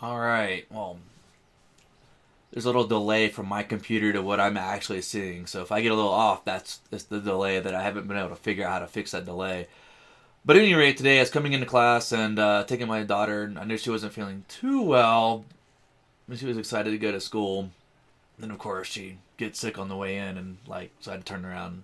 All right. Well, there's a little delay from my computer to what I'm actually seeing. So if I get a little off, that's the delay that I haven't been able to figure out how to fix that delay. But at any rate, today I was coming into class and taking my daughter. I knew she wasn't feeling too well. She was excited to go to school. Then of course she gets sick on the way in, and so I had to turn around and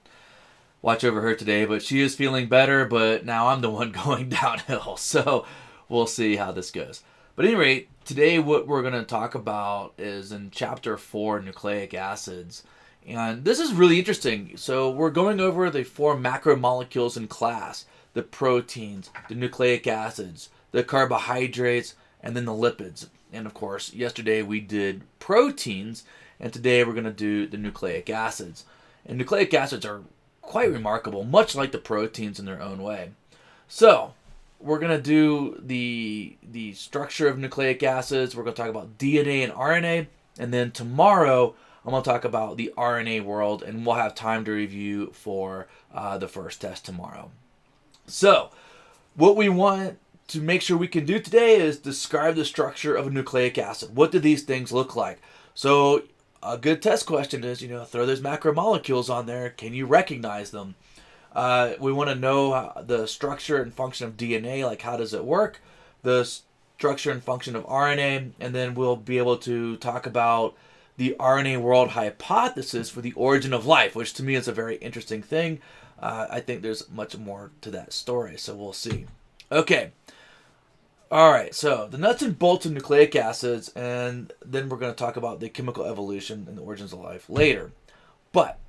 watch over her today. But she is feeling better. But now I'm the one going downhill. So we'll see how this goes. But at any rate, today what we're going to talk about is in chapter 4, nucleic acids. And this is really interesting. So we're going over the 4 macromolecules in class: the proteins, the nucleic acids, the carbohydrates, and then the lipids. And of course, yesterday we did proteins, and today we're going to do the nucleic acids. And nucleic acids are quite remarkable, much like the proteins in their own way. So we're going to do the structure of nucleic acids. We're going to talk about DNA and RNA. And then tomorrow, I'm going to talk about the RNA world, and we'll have time to review for the first test tomorrow. So what we want to make sure we can do today is describe the structure of a nucleic acid. What do these things look like? So a good test question is, throw those macromolecules on there. Can you recognize them? We want to know the structure and function of DNA, like how does it work, the structure and function of RNA, and then we'll be able to talk about the RNA world hypothesis for the origin of life, which to me is a very interesting thing. I think there's much more to that story, so we'll see. Okay. All right, so the nuts and bolts of nucleic acids, and then we're going to talk about the chemical evolution and the origins of life later. But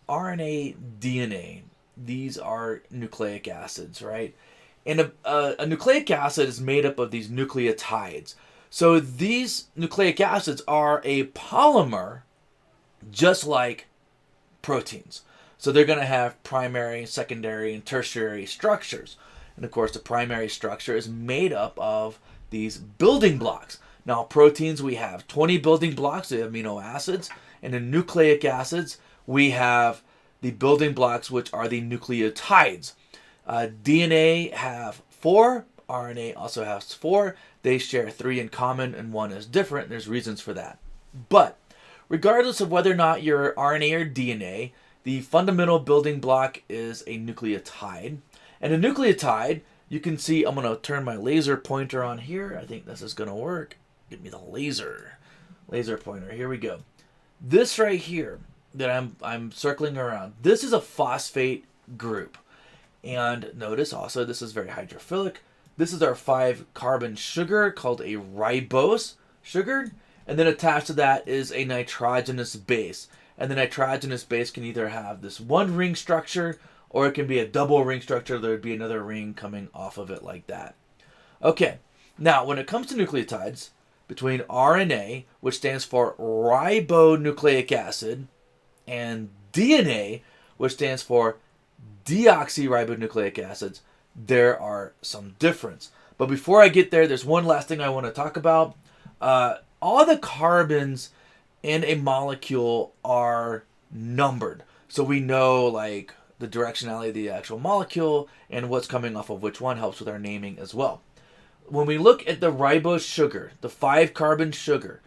RNA, DNA, these are nucleic acids, right? And a nucleic acid is made up of these nucleotides. So these nucleic acids are a polymer just like proteins. So they're going to have primary, secondary, and tertiary structures. And of course, the primary structure is made up of these building blocks. Now, proteins, we have 20 building blocks, the amino acids. And in nucleic acids, we have the building blocks, which are the nucleotides. DNA have 4. RNA also has 4. They share 3 in common, and 1 is different. There's reasons for that. But regardless of whether or not you're RNA or DNA, the fundamental building block is a nucleotide. And a nucleotide, you can see, I'm going to turn my laser pointer on here. I think this is going to work. Give me the laser pointer. Here we go. This right here that I'm circling around, this is a phosphate group. And notice also this is very hydrophilic. This is our 5-carbon sugar called a ribose sugar. And then attached to that is a nitrogenous base. And the nitrogenous base can either have this one ring structure, or it can be a double ring structure. There would be another ring coming off of it like that. Okay, now when it comes to nucleotides, between RNA, which stands for ribonucleic acid, and DNA, which stands for deoxyribonucleic acids, there are some difference. But before I get there, there's one last thing I want to talk about. All the carbons in a molecule are numbered. So we know the directionality of the actual molecule and what's coming off of which one helps with our naming as well. When we look at the ribose sugar, the 5-carbon sugar,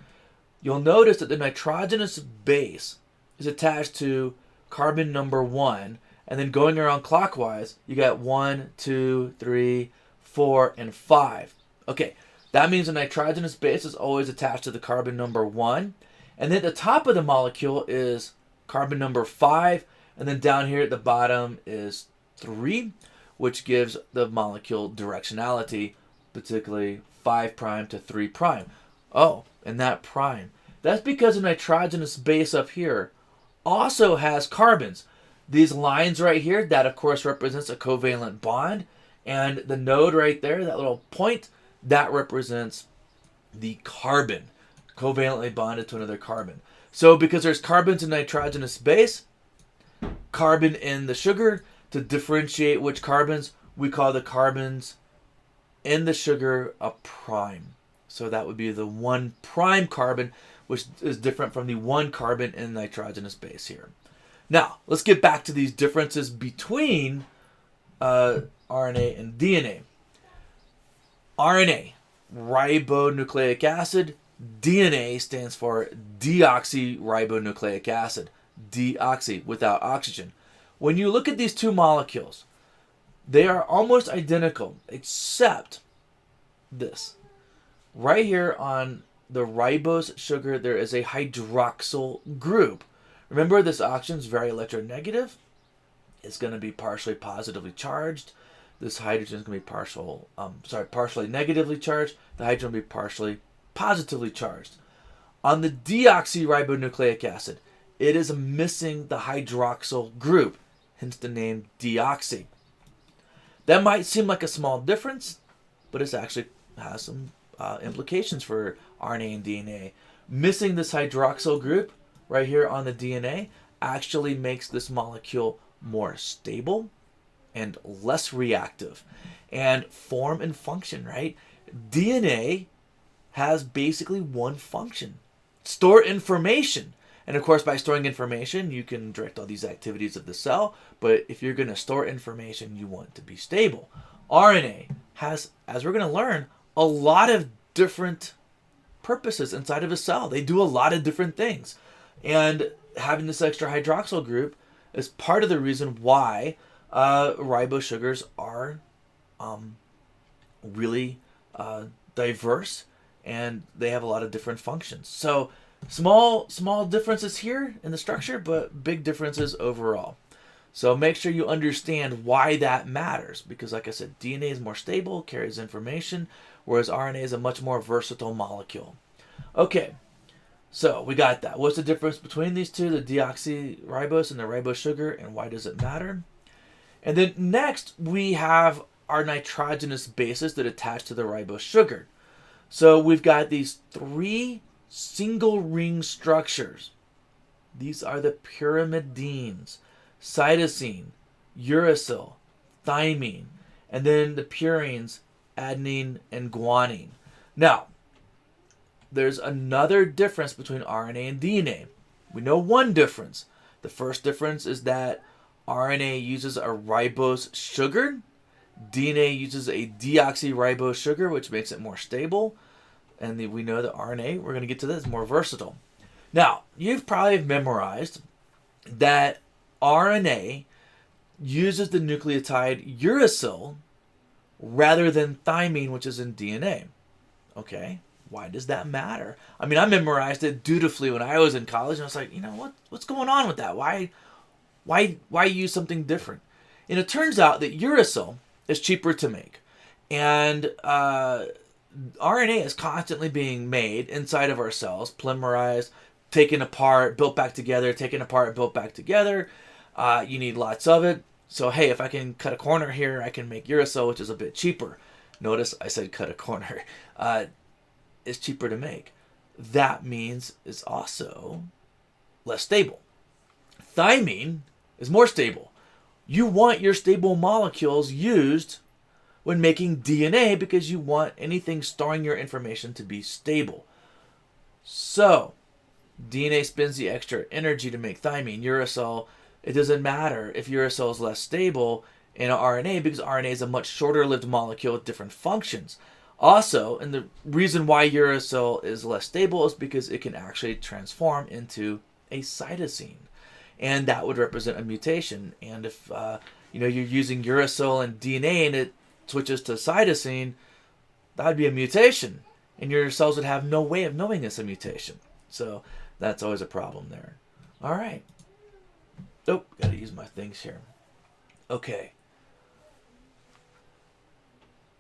you'll notice that the nitrogenous base is attached to carbon number 1, and then going around clockwise, you got 1, 2, 3, 4, and 5. Okay, that means the nitrogenous base is always attached to the carbon number 1, and then at the top of the molecule is carbon number 5, and then down here at the bottom is 3, which gives the molecule directionality, particularly 5' to 3'. Oh, and that prime. That's because the nitrogenous base up here also has carbons. These lines right here, that of course represents a covalent bond. And the node right there, that little point, that represents the carbon, covalently bonded to another carbon. So because there's carbons in nitrogenous base, carbon in the sugar, to differentiate which carbons, we call the carbons in the sugar a prime. So that would be the 1' carbon, which is different from the 1 carbon in nitrogenous base here. Now, let's get back to these differences between RNA and DNA. RNA. ribonucleic acid. DNA stands for deoxyribonucleic acid. Deoxy, without oxygen. When you look at these two molecules, they are almost identical, except this. Right here on the ribose sugar, there is a hydroxyl group. Remember, this oxygen is very electronegative. It's going to be partially positively charged. This hydrogen is going to be partially negatively charged. The hydrogen will be partially positively charged. On the deoxyribonucleic acid, it is missing the hydroxyl group, hence the name deoxy. That might seem like a small difference, but it actually has some implications for RNA and DNA. Missing this hydroxyl group right here on the DNA actually makes this molecule more stable and less reactive. And form and function, right? DNA has basically one function: store information. And of course, by storing information, you can direct all these activities of the cell. But if you're going to store information, you want it to be stable. RNA has, as we're going to learn, a lot of different purposes inside of a cell. They do a lot of different things. And having this extra hydroxyl group is part of the reason why ribose sugars are really diverse, and they have a lot of different functions. So small differences here in the structure, but big differences overall. So make sure you understand why that matters, because like I said, DNA is more stable, carries information, whereas RNA is a much more versatile molecule. Okay, so we got that. What's the difference between these two, the deoxyribose and the ribose sugar, and why does it matter? And then next, we have our nitrogenous bases that attach to the ribose sugar. So we've got these three single ring structures. These are the pyrimidines: cytosine, uracil, thymine, and then the purines, adenine and guanine. Now, there's another difference between RNA and DNA. We know one difference. The first difference is that RNA uses a ribose sugar. DNA uses a deoxyribose sugar, which makes it more stable. And we know that RNA, we're going to get to this, is more versatile. Now, you've probably memorized that RNA uses the nucleotide uracil rather than thymine, which is in DNA. Okay, why does that matter? I mean, I memorized it dutifully when I was in college, and I was like, what's going on with that? Why use something different? And it turns out that uracil is cheaper to make. And RNA is constantly being made inside of our cells, polymerized, taken apart, built back together, taken apart, built back together. You need lots of it. So, hey, if I can cut a corner here, I can make uracil, which is a bit cheaper. Notice I said cut a corner. It's cheaper to make. That means it's also less stable. Thymine is more stable. You want your stable molecules used when making DNA because you want anything storing your information to be stable. So, DNA spends the extra energy to make thymine. Uracil, it doesn't matter if uracil is less stable in RNA because RNA is a much shorter-lived molecule with different functions. Also, and the reason why uracil is less stable is because it can actually transform into a cytosine. And that would represent a mutation. And if you're using uracil and DNA and it switches to cytosine, that would be a mutation. And your cells would have no way of knowing it's a mutation. So that's always a problem there. All right. Oh, got to use my things here. Okay.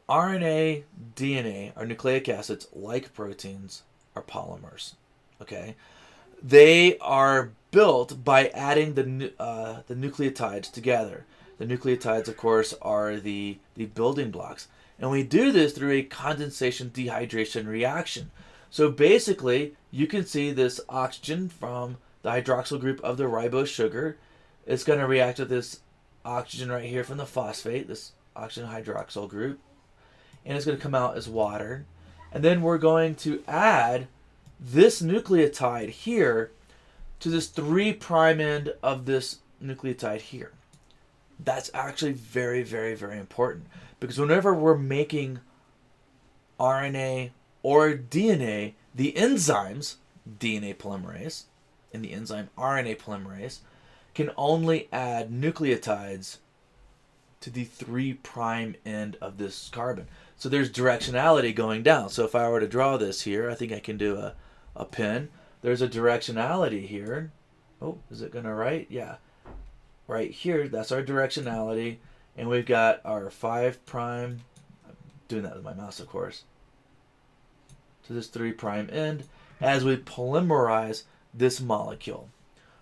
RNA, DNA, or nucleic acids, like proteins, are polymers. Okay? They are built by adding the nucleotides together. The nucleotides, of course, are the building blocks. And we do this through a condensation dehydration reaction. So basically, you can see this oxygen from the hydroxyl group of the ribose sugar. It's going to react with this oxygen right here from the phosphate, this oxygen hydroxyl group. And it's going to come out as water. And then we're going to add this nucleotide here to this 3' end of this nucleotide here. That's actually very, very, very important. Because whenever we're making RNA, or DNA, the enzymes, DNA polymerase, and the enzyme RNA polymerase, can only add nucleotides to the 3' end of this carbon. So there's directionality going down. So if I were to draw this here, I think I can do a pin. There's a directionality here. Oh, is it going to write? Yeah. Right here, that's our directionality. And we've got our 5', I'm doing that with my mouse, of course, to this 3' end as we polymerize this molecule.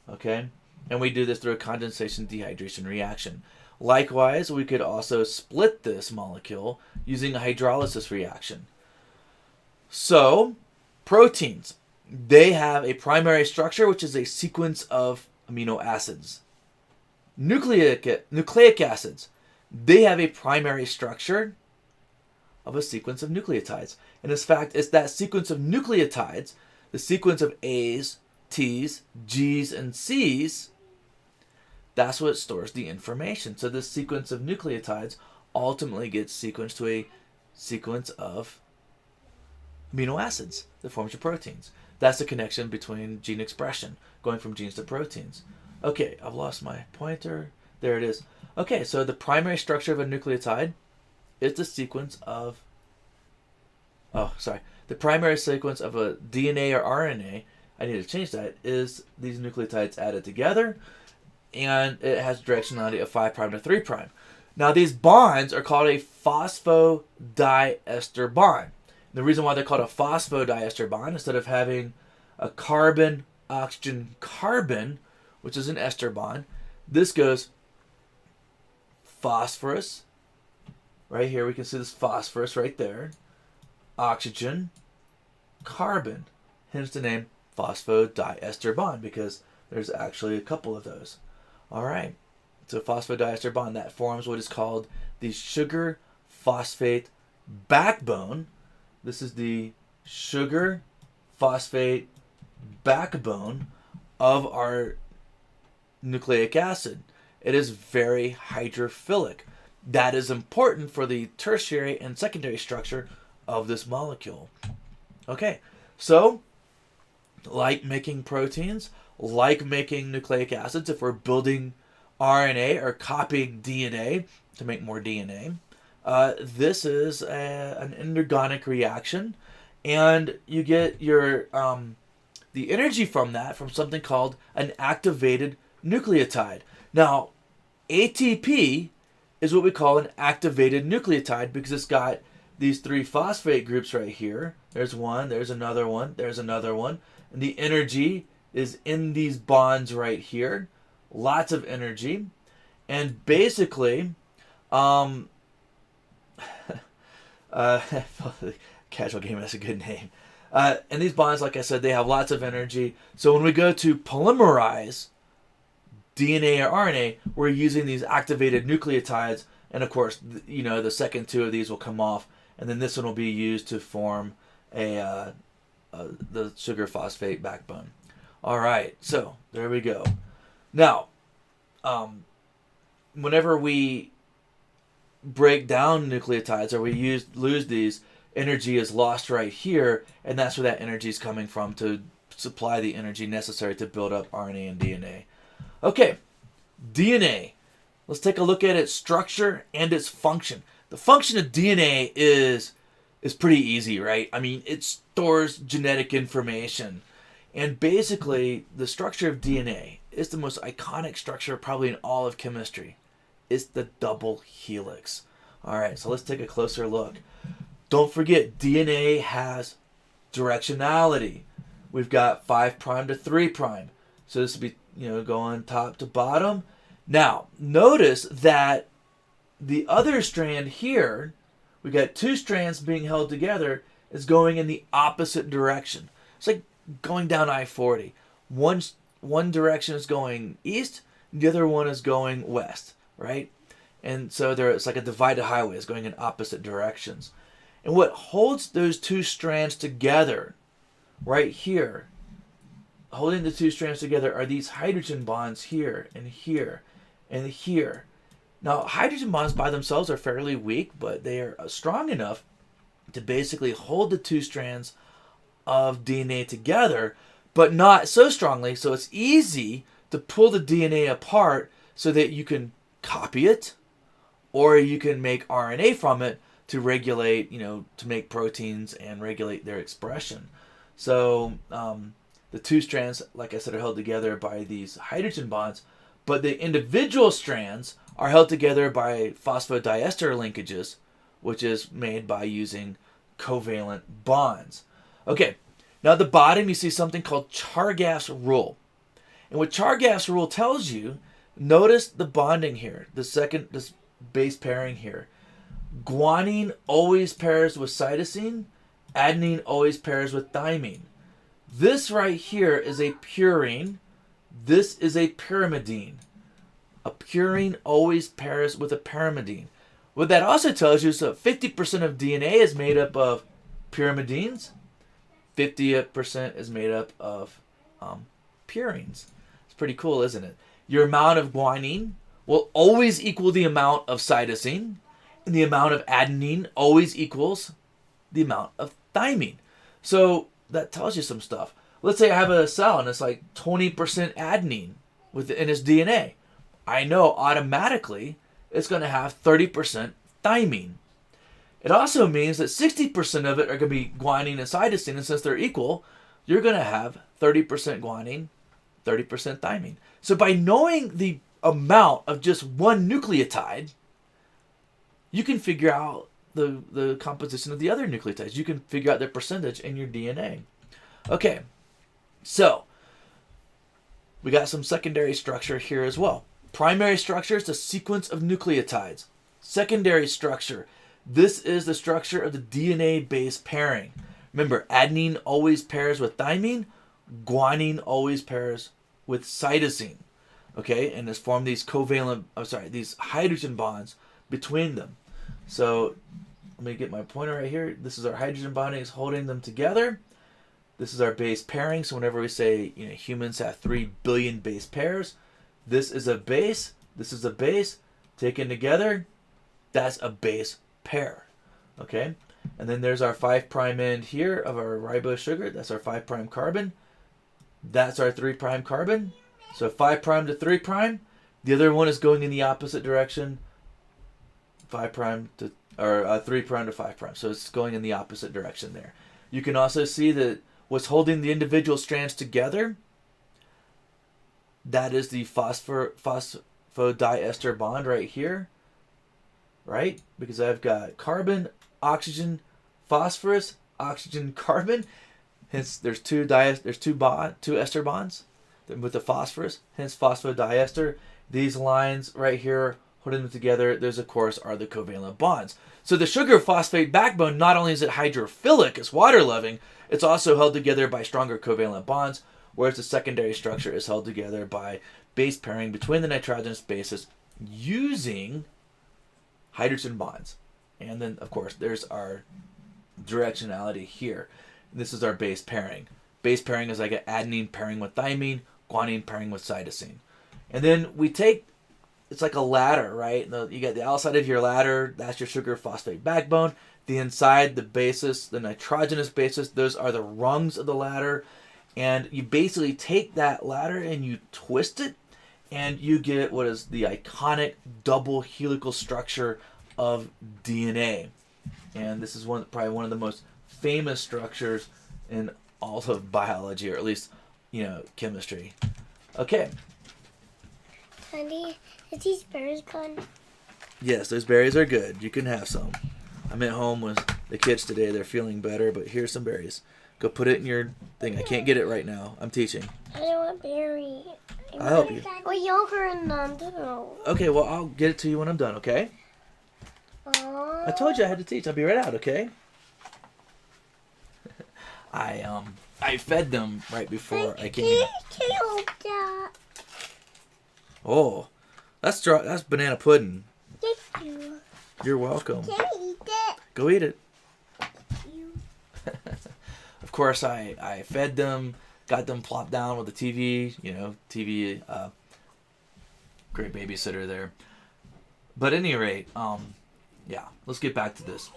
Okay? And we do this through a condensation dehydration reaction. Likewise, we could also split this molecule using a hydrolysis reaction. So, proteins, they have a primary structure, which is a sequence of amino acids. Nucleic acids, they have a primary structure of a sequence of nucleotides. And in fact, it's that sequence of nucleotides, the sequence of A's, T's, G's, and C's, that's what stores the information. So this sequence of nucleotides ultimately gets sequenced to a sequence of amino acids that forms your proteins. That's the connection between gene expression, going from genes to proteins. Okay, I've lost my pointer. There it is. Okay, so the primary structure of a nucleotide is the sequence of, the primary sequence of a DNA or RNA, I need to change that, is these nucleotides added together, and it has directionality of 5' to 3'. Now these bonds are called a phosphodiester bond. The reason why they're called a phosphodiester bond, instead of having a carbon, oxygen, carbon, which is an ester bond, this goes phosphorus, right here we can see this phosphorus right there, oxygen, carbon, hence the name phosphodiester bond, because there's actually a couple of those. All right, so phosphodiester bond, that forms what is called the sugar phosphate backbone. This is the sugar phosphate backbone of our nucleic acid. It is very hydrophilic. That is important for the tertiary and secondary structure of this molecule. Okay, so like making proteins, like making nucleic acids, if we're building RNA or copying DNA to make more DNA, this is an endergonic reaction, and you get your the energy from that from something called an activated nucleotide. Now, ATP is what we call an activated nucleotide because it's got these 3 phosphate groups right here. There's one, there's another one, there's another one. And the energy is in these bonds right here. Lots of energy. And basically, casual game has a good name. And these bonds, like I said, they have lots of energy. So when we go to polymerize DNA or RNA, we're using these activated nucleotides. And of course, the second 2 of these will come off. And then this one will be used to form the sugar phosphate backbone. All right, so there we go. Now, whenever we break down nucleotides or we lose these, energy is lost right here, and that's where that energy is coming from to supply the energy necessary to build up RNA and DNA. Okay, DNA. Let's take a look at its structure and its function. The function of DNA is pretty easy, right? I mean, it stores genetic information. And basically, the structure of DNA is the most iconic structure probably in all of chemistry. It's the double helix. All right, so let's take a closer look. Don't forget, DNA has directionality. We've got 5' to 3'. So this would be, going top to bottom. Now, notice that the other strand here, we got 2 strands being held together, is going in the opposite direction. It's like going down I-40. One direction is going east, the other one is going west, right? And so it's like a divided highway. It's going in opposite directions. And what holds those 2 strands together right here, holding the 2 strands together, are these hydrogen bonds here and here and here. Now, hydrogen bonds by themselves are fairly weak, but they are strong enough to basically hold the two strands of DNA together, but not so strongly, so it's easy to pull the DNA apart so that you can copy it, or you can make RNA from it to regulate, to make proteins and regulate their expression. So the two strands, like I said, are held together by these hydrogen bonds, but the individual strands are held together by phosphodiester linkages, which is made by using covalent bonds. Okay, now at the bottom you see something called Chargaff's rule. And what Chargaff's rule tells you, notice the bonding here, this base pairing here. Guanine always pairs with cytosine, adenine always pairs with thymine. This right here is a purine, this is a pyrimidine. A purine always pairs with a pyrimidine. What that also tells you is that 50% of DNA is made up of pyrimidines, 50% is made up of purines. It's pretty cool, isn't it? Your amount of guanine will always equal the amount of cytosine, and the amount of adenine always equals the amount of thymine. So that tells you some stuff. Let's say I have a cell and it's like 20% adenine in its DNA. I know automatically it's going to have 30% thymine. It also means that 60% of it are going to be guanine and cytosine, and since they're equal, you're going to have 30% guanine, 30% thymine. So by knowing the amount of just one nucleotide, you can figure out the composition of the other nucleotides. You can figure out their percentage in your DNA. Okay, so we got some secondary structure here as well. Primary structure is the sequence of nucleotides. Secondary structure, this is the structure of the DNA base pairing. Remember, adenine always pairs with thymine, guanine always pairs with cytosine. Okay, and has formed these these hydrogen bonds between them. So let me get my pointer right here. This is our hydrogen bonding is holding them together. This is our base pairing. So whenever we say humans have 3 billion base pairs, this is a base, this is a base, taken together, that's a base pair. Okay? And then there's our 5' end here of our ribose sugar. That's our 5' carbon. That's our 3' carbon. So 5' to 3'. The other one is going in the opposite direction. 3' to 5'. So it's going in the opposite direction there. You can also see that what's holding the individual strands together, that is the phosphodiester bond right here, right? Because I've got carbon, oxygen, phosphorus, oxygen, carbon. Hence, there's two ester bonds with the phosphorus. Hence, phosphodiester. These lines right here holding them together, those of course are the covalent bonds. So the sugar phosphate backbone, not only is it hydrophilic, it's water loving, it's also held together by stronger covalent bonds, whereas the secondary structure is held together by base pairing between the nitrogenous bases using hydrogen bonds. And then, of course, there's our directionality here. This is our base pairing. Base pairing is like an adenine pairing with thymine, guanine pairing with cytosine. And then we take, it's like a ladder, right? You got the outside of your ladder, that's your sugar phosphate backbone. The inside, the bases, the nitrogenous bases, those are the rungs of the ladder. And you basically take that ladder and you twist it, and you get what is the iconic double helical structure of DNA. And this is probably one of the most famous structures in all of biology, or at least, chemistry. Okay. Honey, is these berries gone? Yes, those berries are good. You can have some. I'm at home with the kids today. They're feeling better, but here's some berries. Go put it in your thing. I can't get it right now. I'm teaching. I don't want berry. I'll help you. Well, yogurt and them too. Okay, well, I'll get it to you when I'm done, okay? I told you I had to teach. I'll be right out, okay? I fed them right before I came. Oh, that's banana pudding. Thank you. You're welcome. Can I eat it? Go eat it. You. Of course, I fed them, got them plopped down with the TV, TV, great babysitter there. But at any rate, yeah, let's get back to this.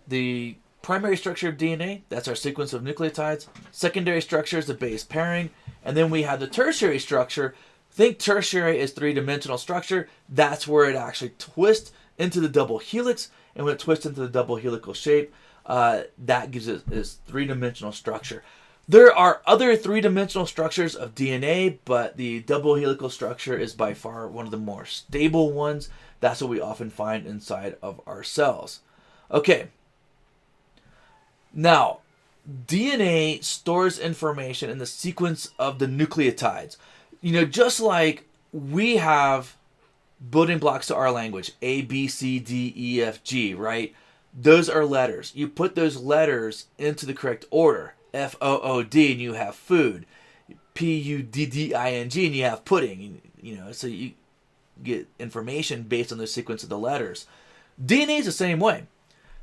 the primary structure of DNA, that's our sequence of nucleotides. Secondary structure is the base pairing. And then we have the tertiary structure. Think tertiary is three-dimensional structure. That's where it actually twists into the double helix. And when it twists into the double helical shape, that gives it this three-dimensional structure. There are other three-dimensional structures of DNA, but the double helical structure is by far one of the more stable ones. That's what we often find inside of our cells. Okay. Now, DNA stores information in the sequence of the nucleotides. Just like we have building blocks to our language, A, B, C, D, E, F, G, right? Those are letters. You put those letters into the correct order. F, O, O, D, and you have food. P, U, D, D, I, N, G, and you have pudding. So you get information based on the sequence of the letters. DNA is the same way.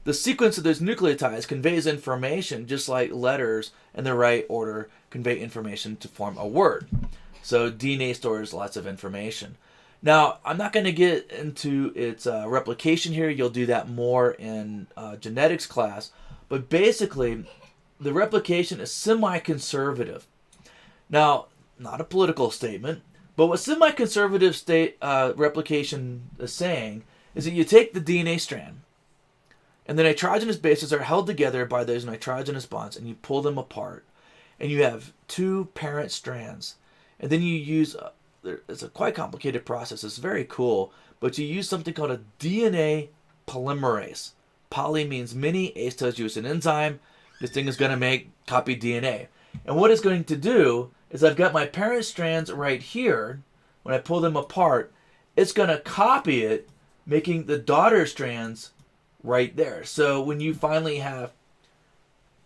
The sequence of those nucleotides conveys information just like letters in the right order convey information to form a word. So DNA stores lots of information. Now, I'm not going to get into its replication here. You'll do that more in genetics class. But basically, the replication is semi-conservative. Now, not a political statement, but what semi-conservative replication is saying is that you take the DNA strand, and the nitrogenous bases are held together by those nitrogenous bonds, and you pull them apart, and you have two parent strands. And then you use, it's a quite complicated process, it's very cool, but you use something called a DNA polymerase. Poly means many, ace tells you it's an enzyme. This thing is going to copy DNA. And what it's going to do is I've got my parent strands right here. When I pull them apart, it's going to copy it, making the daughter strands right there. So when you finally have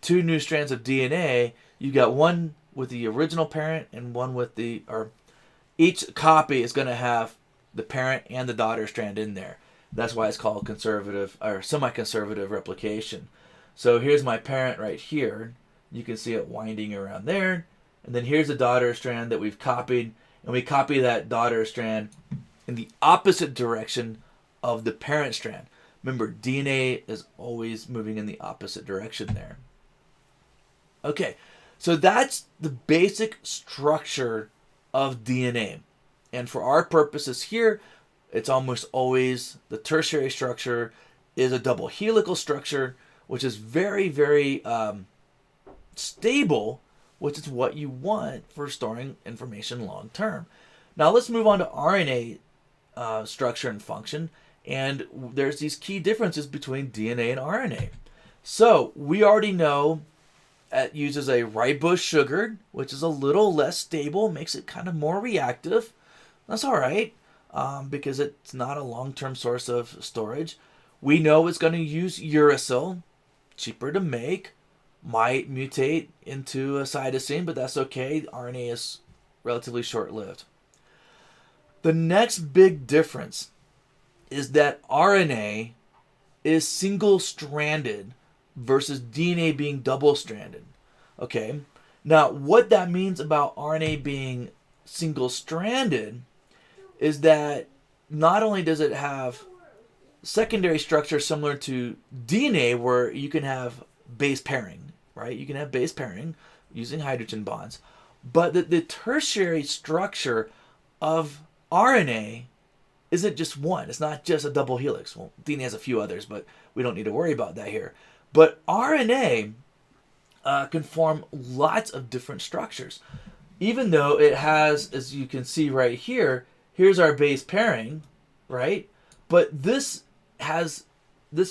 two new strands of DNA, you got one with the original parent and one with each copy is going to have the parent and the daughter strand in there. That's why it's called conservative or semi-conservative replication. So here's my parent right here. You can see it winding around there. And then here's the daughter strand that we've copied. And we copy that daughter strand in the opposite direction of the parent strand. Remember, DNA is always moving in the opposite direction there. Okay, so that's the basic structure of DNA. And for our purposes here, it's almost always the tertiary structure is a double helical structure, which is very, very stable, which is what you want for storing information long term. Now let's move on to RNA structure and function. And there's these key differences between DNA and RNA. So we already know it uses a ribose sugar, which is a little less stable, makes it kind of more reactive. That's all right, because it's not a long-term source of storage. We know it's going to use uracil, cheaper to make, might mutate into a cytosine, but that's okay. RNA is relatively short-lived. The next big difference is that RNA is single-stranded versus DNA being double-stranded. Okay? Now, what that means about RNA being single-stranded is that not only does it have secondary structure similar to DNA where you can have base pairing, right? You can have base pairing using hydrogen bonds, but the tertiary structure of RNA isn't just one. It's not just a double helix. Well, DNA has a few others, but we don't need to worry about that here. But RNA can form lots of different structures. Even though it has, as you can see right here, here's our base pairing, right? But this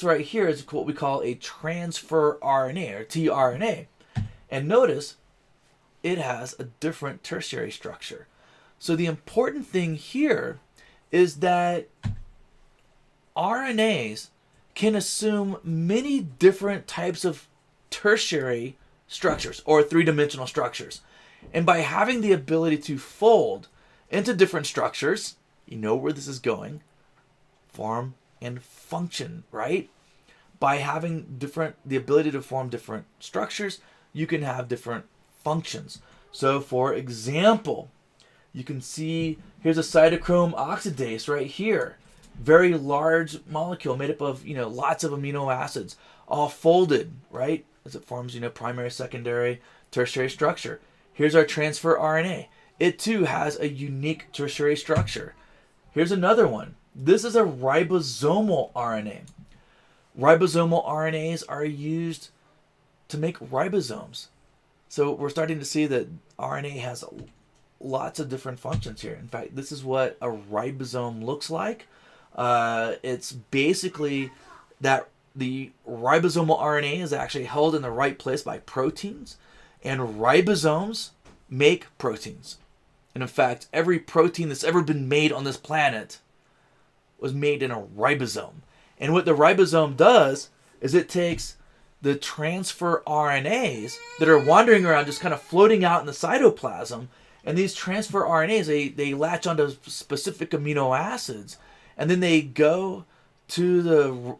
right here is what we call a transfer RNA, or tRNA. And notice, it has a different tertiary structure. So the important thing here is that RNAs can assume many different types of tertiary structures or three-dimensional structures. And by having the ability to fold into different structures, you know where this is going, form and function, right? By having the ability to form different structures, you can have different functions. So for example, you can see here's a cytochrome oxidase right here. very large molecule made up of, lots of amino acids, all folded, right? As it forms, primary, secondary, tertiary structure. Here's our transfer RNA. It too has a unique tertiary structure. Here's another one. This is a ribosomal RNA. Ribosomal RNAs are used to make ribosomes. So we're starting to see that RNA has lots of different functions here. In fact, this is what a ribosome looks like. It's basically that the ribosomal RNA is actually held in the right place by proteins, and ribosomes make proteins. And in fact, every protein that's ever been made on this planet was made in a ribosome. And what the ribosome does is it takes the transfer RNAs that are wandering around, just kind of floating out in the cytoplasm, and these transfer RNAs, they latch onto specific amino acids, and then they go to the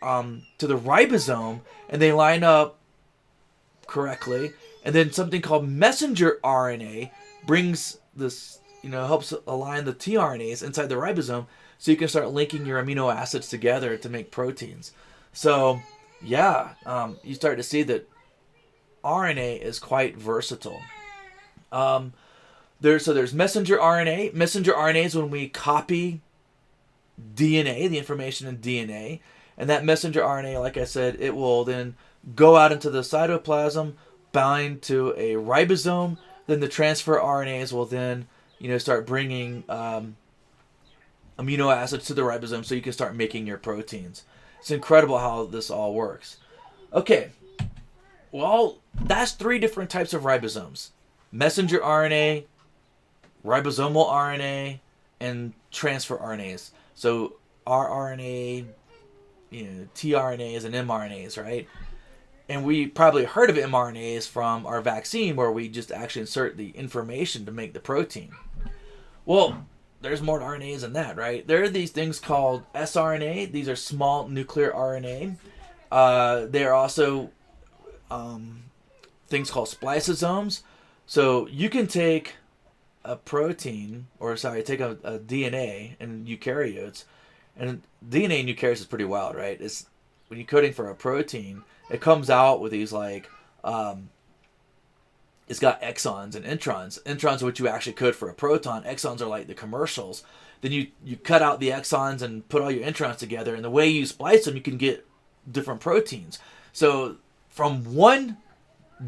ribosome, and they line up correctly, and then something called messenger RNA brings this, helps align the tRNAs inside the ribosome, so you can start linking your amino acids together to make proteins. So, yeah, you start to see that RNA is quite versatile. There's messenger RNA. Messenger RNA is when we copy DNA, the information in DNA, and that messenger RNA, like I said, it will then go out into the cytoplasm, bind to a ribosome. Then the transfer RNAs will then, start bringing amino acids to the ribosome, so you can start making your proteins. It's incredible how this all works. Okay, well, that's 3 different types of ribosomes: messenger RNA, ribosomal RNA, and transfer RNAs. So rRNA, tRNAs, and mRNAs, right? And we probably heard of mRNAs from our vaccine, where we just actually insert the information to make the protein. Well, there's more RNAs than that, right? There are these things called sRNA. These are small nuclear RNA. There are also things called spliceosomes. So you can take a protein, take a DNA in eukaryotes, and DNA in eukaryotes is pretty wild, right? It's when you're coding for a protein, it comes out with these it's got exons and introns. Introns are what you actually code for a proton. Exons are like the commercials. Then you cut out the exons and put all your introns together, and the way you splice them, you can get different proteins. So from one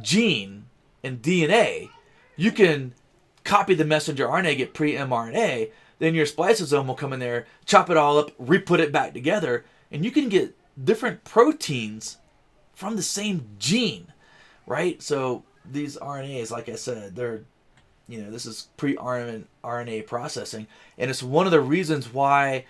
gene in DNA, you can copy the messenger RNA, get pre-mRNA, then your spliceosome will come in there, chop it all up, re-put it back together, and you can get different proteins from the same gene, right? So these RNAs, like I said, they're, this is pre-RNA processing, and it's one of the reasons why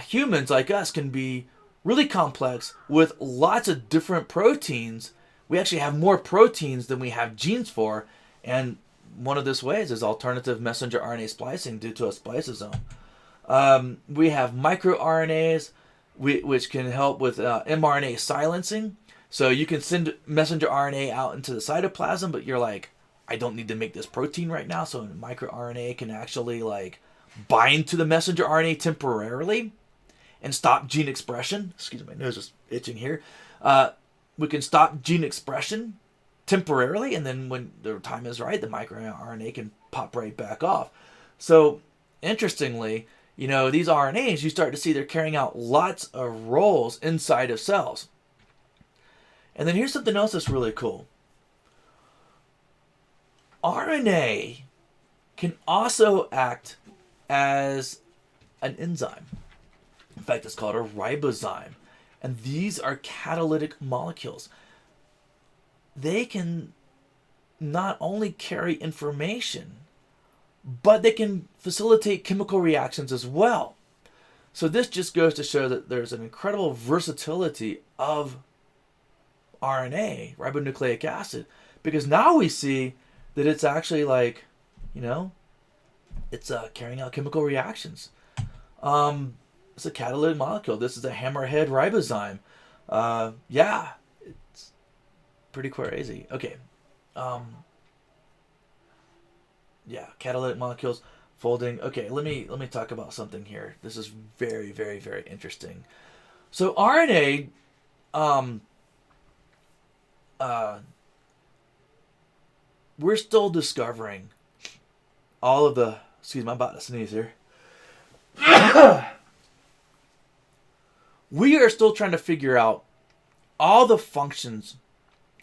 humans like us can be really complex with lots of different proteins. We actually have more proteins than we have genes for, and one of these ways is alternative messenger RNA splicing due to a spliceosome. We have microRNAs, which can help with mRNA silencing. So you can send messenger RNA out into the cytoplasm, but you're like, I don't need to make this protein right now. So microRNA can actually bind to the messenger RNA temporarily and stop gene expression. Excuse me, my nose is itching here. We can stop gene expression temporarily, and then when the time is right, the microRNA can pop right back off. So interestingly, these RNAs, you start to see they're carrying out lots of roles inside of cells. And then here's something else that's really cool. RNA can also act as an enzyme. In fact, it's called a ribozyme. And these are catalytic molecules. They can not only carry information, but they can facilitate chemical reactions as well. So this just goes to show that there's an incredible versatility of RNA, ribonucleic acid, because now we see that it's actually it's carrying out chemical reactions. It's a catalytic molecule. This is a hammerhead ribozyme. It's pretty crazy. Okay. Catalytic molecules. folding. Okay, let me talk about something here. This is very, very, very interesting. So RNA, um, we're still discovering all of the. Excuse me, I'm about to sneeze here. We are still trying to figure out all the functions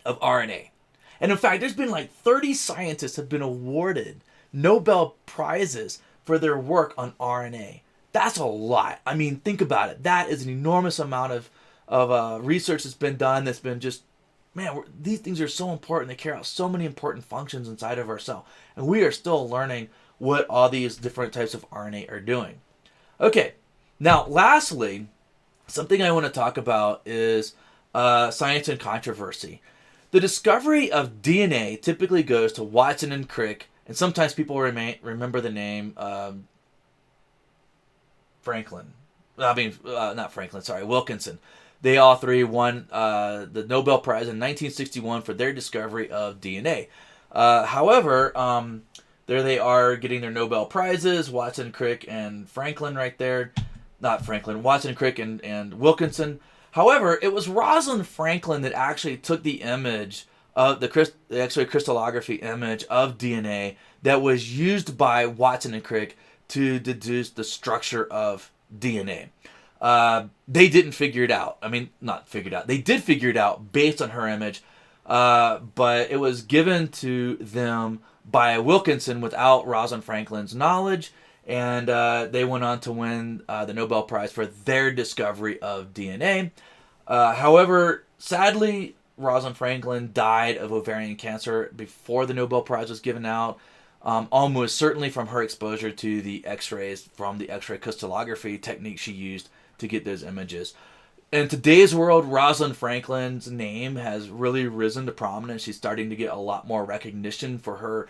of RNA. And in fact, there's been like 30 scientists have been awarded Nobel Prizes for their work on RNA. That's a lot. I mean, think about it. That is an enormous amount of research that's been done that's been just, man, these things are so important. They carry out so many important functions inside of our cell. And we are still learning what all these different types of RNA are doing. Okay, now lastly, something I want to talk about is science and controversy. The discovery of DNA typically goes to Watson and Crick, and sometimes people remember the name Franklin. Not Franklin, sorry, Wilkinson. They all three won the Nobel Prize in 1961 for their discovery of DNA. However, there they are getting their Nobel Prizes, Watson, Crick, and Franklin right there. Not Franklin, Watson, Crick, and Wilkinson. However, it was Rosalind Franklin that actually took the image of the X-ray crystallography image of DNA that was used by Watson and Crick to deduce the structure of DNA. They didn't figure it out. I mean, not figured out. They did figure it out based on her image, but it was given to them by Wilkinson without Rosalind Franklin's knowledge, and they went on to win the Nobel Prize for their discovery of DNA. However, sadly, Rosalind Franklin died of ovarian cancer before the Nobel Prize was given out, almost certainly from her exposure to the X-rays from the X-ray crystallography technique she used to get those images. In today's world, Rosalind Franklin's name has really risen to prominence. She's starting to get a lot more recognition for her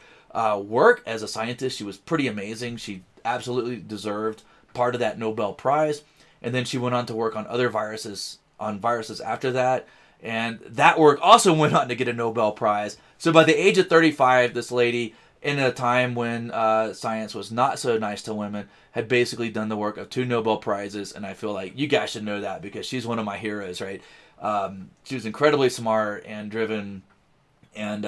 work as a scientist. She was pretty amazing. She absolutely deserved part of that Nobel Prize. And then she went on to work on other viruses after that. And that work also went on to get a Nobel Prize. So by the age of 35, this lady, in a time when science was not so nice to women, had basically done the work of 2 Nobel Prizes. And I feel like you guys should know that because she's one of my heroes, right? She was incredibly smart and driven and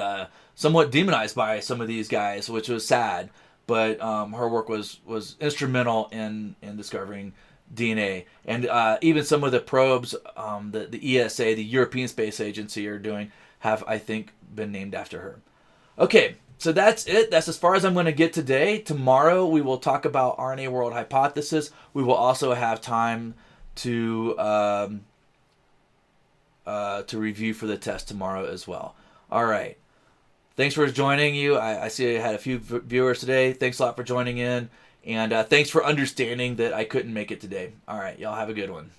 somewhat demonized by some of these guys, which was sad. But her work was instrumental in discovering DNA. And even some of the probes the ESA, the European Space Agency, are doing have, I think, been named after her. Okay, so that's it. That's as far as I'm going to get today. Tomorrow we will talk about RNA world hypothesis. We will also have time to review for the test tomorrow as well. All right. Thanks for joining you. I see I had a few viewers today. Thanks a lot for joining in. And thanks for understanding that I couldn't make it today. All right. Y'all have a good one.